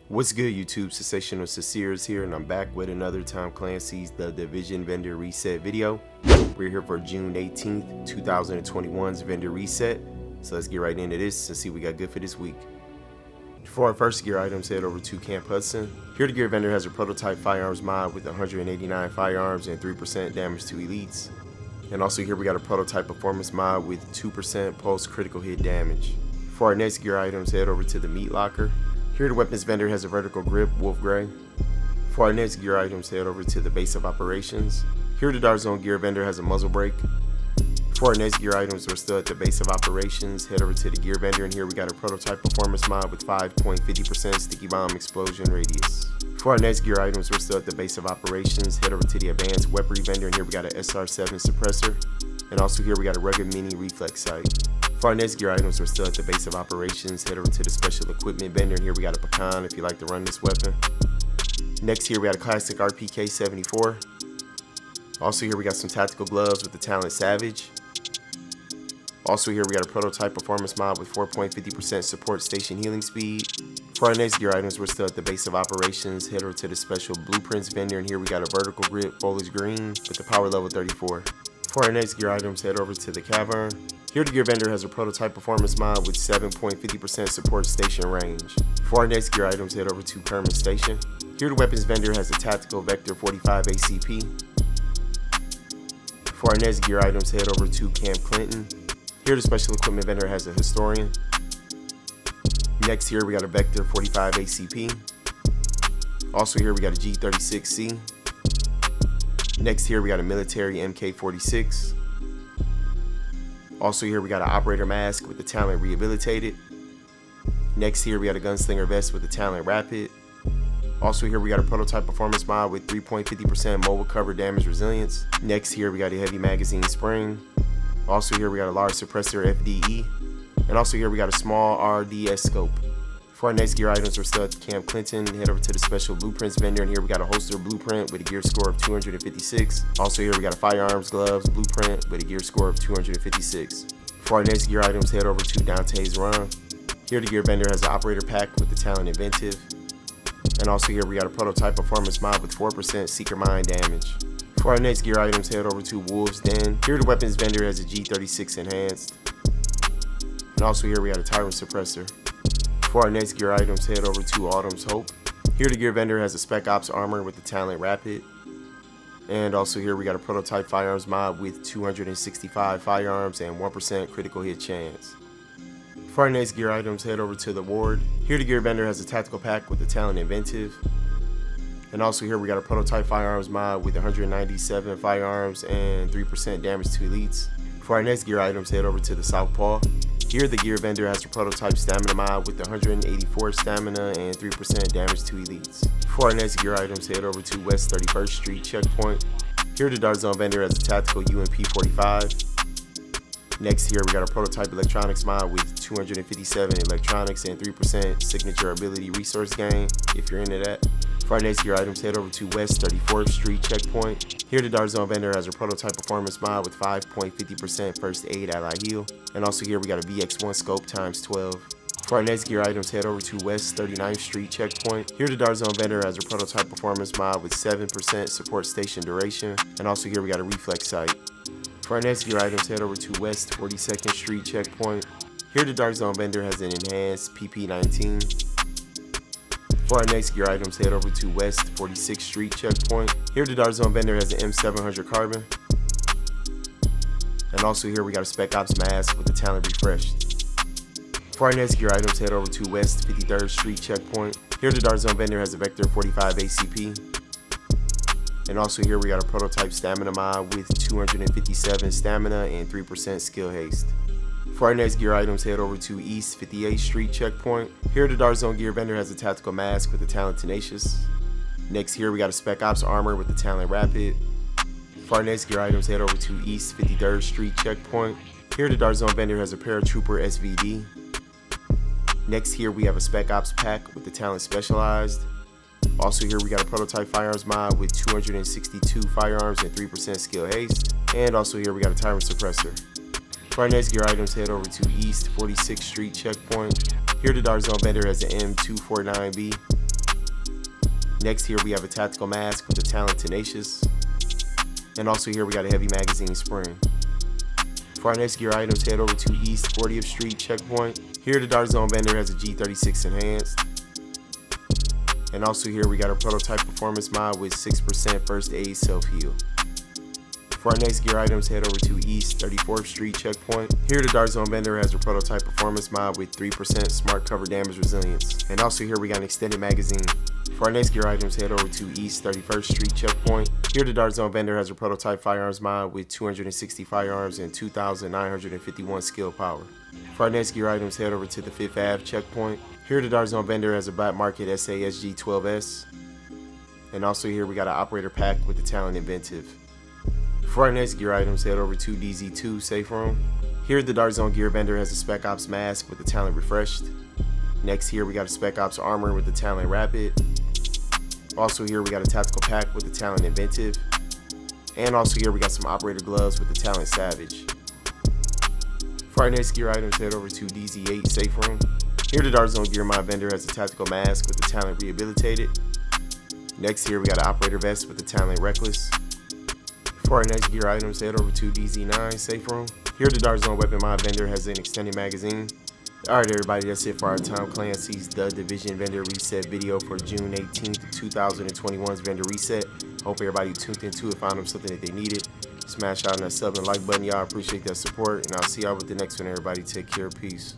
What's good, YouTube? Sensational Clancy'S here, and I'm back with another Tom Clancy's The Division Vendor Reset video. We're here for June 18th, 2021's Vendor Reset. So let's get right into this and see what we got good for this week. For our first gear items, head over to Camp Hudson. Here the gear vendor has a prototype firearms mod with 189 firearms and 3% damage to elites. And also here we got a prototype performance mod with 2% pulse critical hit damage. For our next gear items, head over to the meat locker. Here the weapons vendor has a vertical grip, wolf gray. For our next gear items, head over to the base of operations. Here the Dark Zone gear vendor has a muzzle brake. For our next gear items, we're still at the base of operations. Head over to the gear vendor, and here we got a prototype performance mod with 5.50% sticky bomb explosion radius. For our next gear items, we're still at the base of operations. Head over to the advanced weaponry vendor, and here we got an SR7 suppressor. And also here we got a rugged mini reflex sight. For our next gear items, we're still at the base of operations. Head over to the special equipment vendor, and here we got a pecan if you like to run this weapon. Next here we got a classic RPK 74. Also here we got some tactical gloves with the talent Savage. Also here we got a prototype performance mod with 4.50% support station healing speed. For our next gear items, we're still at the base of operations. Head over to the special blueprints vendor, and here we got a vertical grip foliage green with the power level 34. For our next gear items, head over to the cavern. Here the gear vendor has a prototype performance mod with 7.50% support station range. For our next gear items, head over to Kerman Station. Here the weapons vendor has a tactical Vector 45 ACP. For our next gear items, head over to Camp Clinton. Here the special equipment vendor has a historian. Next here we got a Vector 45 ACP. Also here we got a G36C. Next here we got a military MK46. Also here we got an operator mask with the talent rehabilitated. Next here we got a gunslinger vest with the talent rapid. Also here we got a prototype performance mod with 3.50% mobile cover damage resilience. Next here we got a heavy magazine spring. Also here we got a large suppressor FDE. And also here we got a small RDS scope. For our next gear items, we're still at Camp Clinton. Head over to the special blueprints vendor, and here we got a holster blueprint with a gear score of 256. Also here we got a firearms gloves blueprint with a gear score of 256. For our next gear items, head over to Dante's Run. Here the gear vendor has an operator pack with the talent inventive. And also here we got a prototype performance mod with 4% seeker mine damage. For our next gear items, head over to Wolves Den. Here the weapons vendor has a G36 enhanced. And also here we got a tyrant suppressor. For our next gear items, head over to Autumn's Hope. Here the gear vendor has a Spec Ops armor with the talent rapid. And also here we got a prototype firearms mod with 265 firearms and 1% critical hit chance. For our next gear items, head over to the Ward. Here the gear vendor has a tactical pack with the talent inventive. And also here we got a prototype firearms mod with 197 firearms and 3% damage to elites. For our next gear items, head over to the Southpaw. Here the gear vendor has a prototype stamina mod with 184 stamina and 3% damage to elites. For our next gear items, head over to West 31st Street checkpoint. Here the Dark Zone vendor has a tactical UMP 45. Next here we got a prototype electronics mod with 257 electronics and 3% signature ability resource gain if you're into that. For our next gear items, head over to West 34th Street checkpoint. Here the Dark Zone vendor has a prototype performance mod with 5.50% first aid ally heal. And also here we got a VX1 scope times 12. For our next gear items, head over to West 39th Street checkpoint. Here the Dark Zone vendor has a prototype performance mod with 7% support station duration. And also here we got a reflex sight. For our next gear items, head over to West 42nd Street checkpoint. Here the Dark Zone vendor has an enhanced PP19. For our next gear items, head over to West 46th Street checkpoint. Here the Dark Zone vendor has an M700 carbon. And also here we got a Spec Ops mask with the talent refreshed. For our next gear items, head over to West 53rd Street checkpoint. Here the Dark Zone vendor has a Vector 45 ACP. And also here we got a prototype stamina mod with 257 stamina and 3% skill haste. For our next gear items, head over to East 58th Street checkpoint. Here the Dark Zone gear vendor has a tactical mask with the talent Tenacious. Next here we got a Spec Ops armor with the talent Rapid. For our next gear items, head over to East 53rd Street checkpoint. Here the Dark Zone vendor has a Paratrooper SVD. Next here we have a Spec Ops pack with the talent Specialized. Also here we got a prototype firearms mod with 262 firearms and 3% skill haste. And also here we got a tyrant suppressor. For our next gear items, head over to East 46th Street checkpoint. Here the Dark Zone vendor has an M249B. Next here we have a tactical mask with the talent Tenacious. And also here we got a heavy magazine spring. For our next gear items, head over to East 40th Street checkpoint. Here the Dark Zone vendor has a G36 enhanced. And also here we got a prototype performance mod with 6% first aid self-heal. For our next gear items, head over to East 34th Street checkpoint. Here the Dark Zone vendor has a prototype performance mod with 3% smart cover damage resilience. And also here we got an extended magazine. For our next gear items, head over to East 31st Street checkpoint. Here the Dark Zone vendor has a prototype firearms mod with 260 firearms and 2,951 skill power. For our next gear items, head over to the 5th Ave checkpoint. Here the Dark Zone vendor has a Black Market SASG 12S. And also here we got an operator pack with the talent Inventive. For our next gear items, head over to DZ2 Safe Room. Here the Dark Zone gear vendor has a Spec Ops mask with the talent Refreshed. Next here we got a Spec Ops armor with the talent Rapid. Also here we got a tactical pack with the talent Inventive. And also here we got some operator gloves with the talent Savage. For our next gear items, head over to DZ8 Safe Room. Here the Dark Zone gear mod vendor has a tactical mask with the talent Rehabilitated. Next here we got an operator vest with the talent Reckless. For our next gear items, head over to DZ9 Safe Room. Here the Dark Zone weapon mod vendor has an extended magazine. Alright everybody, that's it for our Tom Clancy's The Division vendor reset video for June 18th, 2021's vendor reset. Hope everybody tuned into it, found them something that they needed. Smash out on that sub and like button, y'all. Appreciate that support, and I'll see y'all with the next one, everybody. Take care, peace.